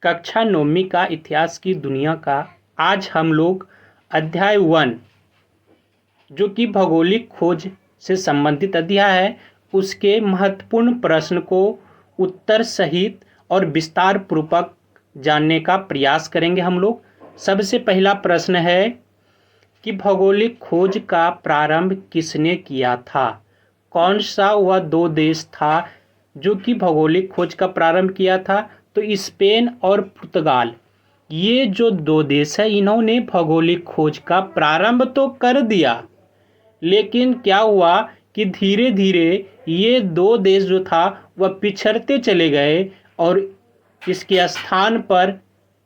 कक्षा 9वीं का इतिहास की दुनिया का आज हम लोग अध्याय 1 जो कि भौगोलिक खोज से संबंधित अध्याय है उसके महत्वपूर्ण प्रश्न को उत्तर सहित और विस्तार पूर्वक जानने का प्रयास करेंगे हम लोग। सबसे पहला प्रश्न है कि भौगोलिक खोज का प्रारंभ किसने किया था? कौन सा वह दो देश था जो कि भौगोलिक खोज का प्रारंभ किया था? तो स्पेन और पुर्तगाल, ये जो दो देश है इन्होंने भौगोलिक खोज का प्रारंभ तो कर दिया, लेकिन क्या हुआ कि धीरे धीरे ये दो देश जो था वह पिछड़ते चले गए और इसके स्थान पर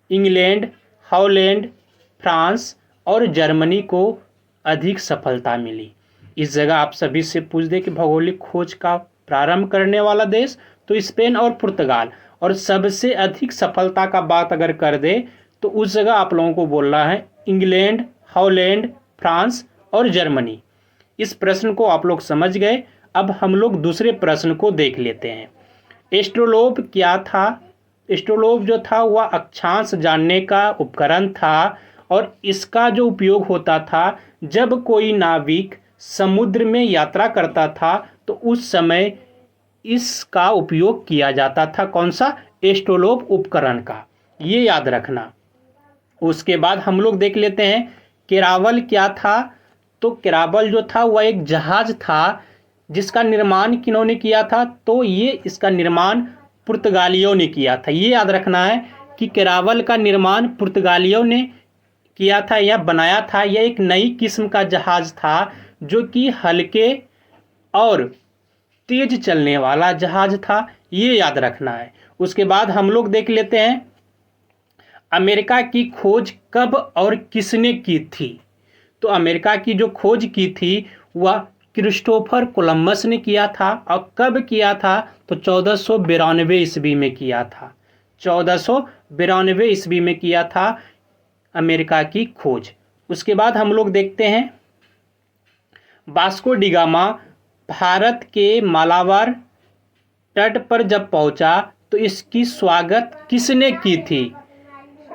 इंग्लैंड, हॉलैंड, फ्रांस और जर्मनी को अधिक सफलता मिली। इस जगह आप सभी से पूछ दे कि भौगोलिक खोज का प्रारंभ करने वाला देश तो स्पेन और पुर्तगाल, और सबसे अधिक सफलता का बात अगर कर दे तो उस जगह आप लोगों को बोलना है इंग्लैंड, हॉलैंड, फ्रांस और जर्मनी। इस प्रश्न को आप लोग समझ गए। अब हम लोग दूसरे प्रश्न को देख लेते हैं। एस्ट्रोलोब क्या था? एस्ट्रोलोब जो था वह अक्षांश जानने का उपकरण था और इसका जो उपयोग होता था जब कोई नाविक समुद्र में यात्रा करता था तो उस समय इसका उपयोग किया जाता था। कौन सा? एस्ट्रोलोब उपकरण का, ये याद रखना। उसके बाद हम लोग देख लेते हैं केरावल क्या था। तो केरावल जो था वह एक जहाज था जिसका निर्माण किन्होंने किया था? तो ये इसका निर्माण पुर्तगालियों ने किया था। ये याद रखना है कि केरावल का निर्माण पुर्तगालियों ने किया था या बनाया था। यह एक नई किस्म का जहाज था जो कि हल्के और तेज चलने वाला जहाज था, ये याद रखना है। उसके बाद हम लोग देख लेते हैं अमेरिका की खोज कब और किसने की थी। तो अमेरिका की जो खोज की थी वह क्रिस्टोफर कोलंबस ने किया था। और कब किया था? तो 1492 ईस्वी में किया था। 1492 ईस्वी में किया था अमेरिका की खोज। उसके बाद हम लोग देखते हैं वास्को डी गामा भारत के मालाबार तट पर जब पहुंचा तो इसकी स्वागत किसने की थी?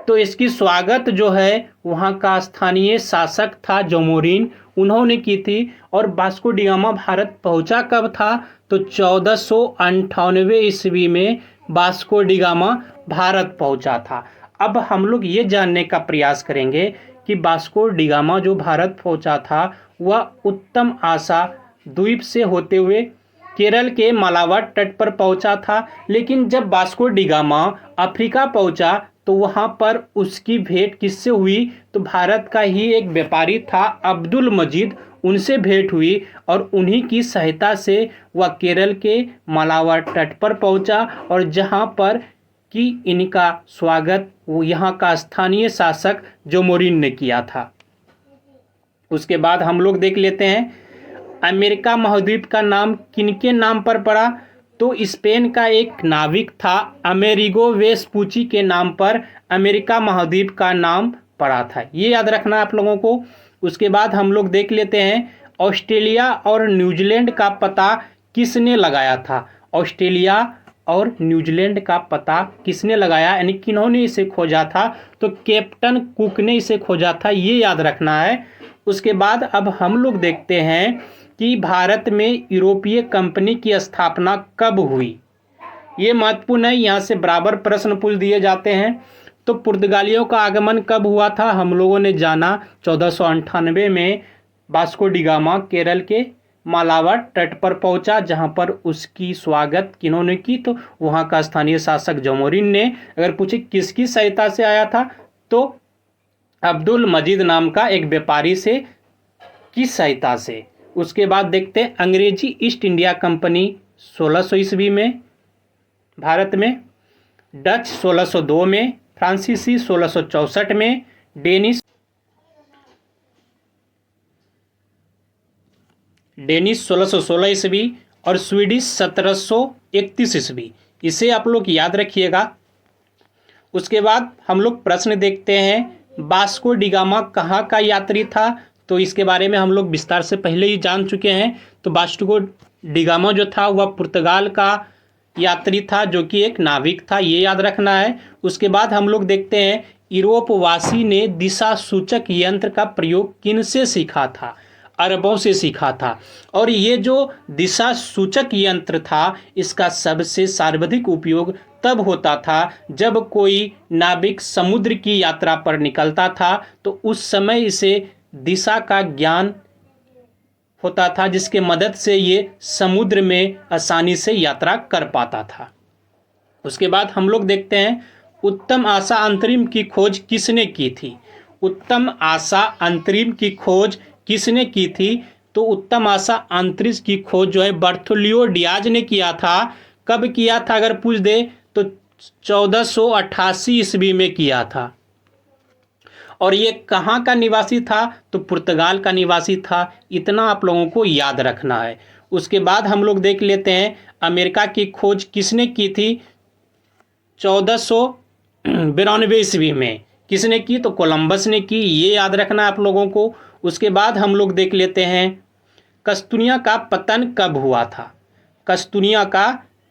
तो इसकी स्वागत जो है वहाँ का स्थानीय शासक था जमोरिन, उन्होंने की थी। और वास्को डी गामा भारत पहुंचा कब था? तो 1498 ईस्वी में वास्को डी गामा भारत पहुंचा था। अब हम लोग ये जानने का प्रयास करेंगे कि वास्को डी गामा जो भारत पहुंचा था वह उत्तम आशा द्वीप से होते हुए केरल के मालाबार तट पर पहुंचा था। लेकिन जब वास्को डी गामा अफ्रीका पहुंचा तो वहां पर उसकी भेंट किससे हुई? तो भारत का ही एक व्यापारी था अब्दुल मजीद, उनसे भेंट हुई और उन्हीं की सहायता से वह केरल के मालाबार तट पर पहुंचा और जहां पर कि इनका स्वागत वो यहाँ का स्थानीय शासक जोमोरिन ने किया था। उसके बाद हम लोग देख लेते हैं अमेरिका महाद्वीप का नाम किनके नाम पर पड़ा? तो स्पेन का एक नाविक था अमेरिगो वेस्पूची के नाम पर अमेरिका महाद्वीप का नाम पड़ा था। ये याद रखना आप लोगों को। उसके बाद हम लोग देख लेते हैं ऑस्ट्रेलिया और न्यूजीलैंड का पता किसने लगाया था? ऑस्ट्रेलिया और न्यूजीलैंड का पता किसने लगाया, यानी किन्होंने इसे खोजा था? तो कैप्टन कुक ने इसे खोजा था, ये याद रखना है। उसके बाद अब हम लोग देखते हैं कि भारत में यूरोपीय कंपनी की स्थापना कब हुई। ये महत्वपूर्ण है, यहाँ से बराबर प्रश्न पूछ दिए जाते हैं। तो पुर्तगालियों का आगमन कब हुआ था? हम लोगों ने जाना 1498 में वास्को डी गामा केरल के मालाबार तट पर पहुंचा, जहां पर उसकी स्वागत किन्होंने की? तो वहां का स्थानीय शासक जमोरिन ने। अगर पूछे किसकी सहायता से आया था तो अब्दुल मजीद नाम का एक व्यापारी से की सहायता से। उसके बाद देखते हैं अंग्रेजी ईस्ट इंडिया कंपनी 1600 ईस्वी में भारत में, डच 1602 में, फ्रांसीसी 1664 में, डेनिश 1616 ईस्वी और स्वीडिश 1731 ईस्वी। इसे आप लोग याद रखिएगा। उसके बाद हम लोग प्रश्न देखते हैं वास्को डी गामा कहाँ का यात्री था? तो इसके बारे में हम लोग विस्तार से पहले ही जान चुके हैं। तो वास्को डी गामा जो था वह पुर्तगाल का यात्री था जो कि एक नाविक था, ये याद रखना है। उसके बाद हम लोग देखते हैं यूरोपवासी ने दिशा सूचक यंत्र का प्रयोग किनसे सीखा था? अरबों से सीखा था। और ये जो दिशा सूचक यंत्र था इसका सबसे सर्वाधिक उपयोग तब होता था जब कोई नाविक समुद्र की यात्रा पर निकलता था, तो उस समय इसे दिशा का ज्ञान होता था जिसके मदद से ये समुद्र में आसानी से यात्रा कर पाता था। उसके बाद हम लोग देखते हैं उत्तम आशा अंतरिम की खोज किसने की थी? उत्तम आशा अंतरिम की खोज किसने की थी? तो उत्तम आशा अंतरिक्ष की खोज जो है बर्थोलियो डियाज ने किया था। कब किया था अगर पूछ दे तो 1488 ईस्वी में किया था। और ये कहाँ का निवासी था? तो पुर्तगाल का निवासी था। इतना आप लोगों को याद रखना है। उसके बाद हम लोग देख लेते हैं अमेरिका की खोज किसने की थी? 1492 ईस्वी में किसने की? तो कोलंबस ने की। ये याद रखना है आप लोगों को। उसके बाद हम लोग देख लेते हैं कस्तूरिया का पतन कब हुआ था? कस्तूरिया का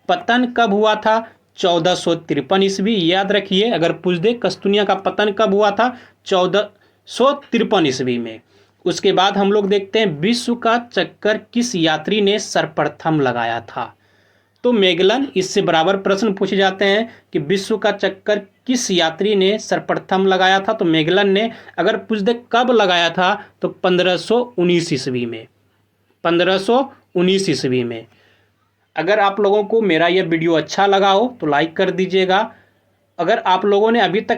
पतन कब हुआ था? 1453 ईस्वी। याद रखिए अगर पूछ दे कस्तूरिया का पतन कब हुआ था? 1453 ईस्वी में। उसके बाद हम लोग देखते हैं विश्व का चक्कर किस यात्री ने सर्वप्रथम लगाया था? तो मैगलन। इससे बराबर प्रश्न पूछे जाते हैं कि विश्व का चक्कर किस यात्री ने सर्वप्रथम लगाया था? तो मैगलन ने। अगर पूछ दे कब लगाया था? तो 1519 ईस्वी में। 1519 ईस्वी में। अगर आप लोगों को मेरा यह वीडियो अच्छा लगा हो तो लाइक कर दीजिएगा। अगर आप लोगों ने अभी तक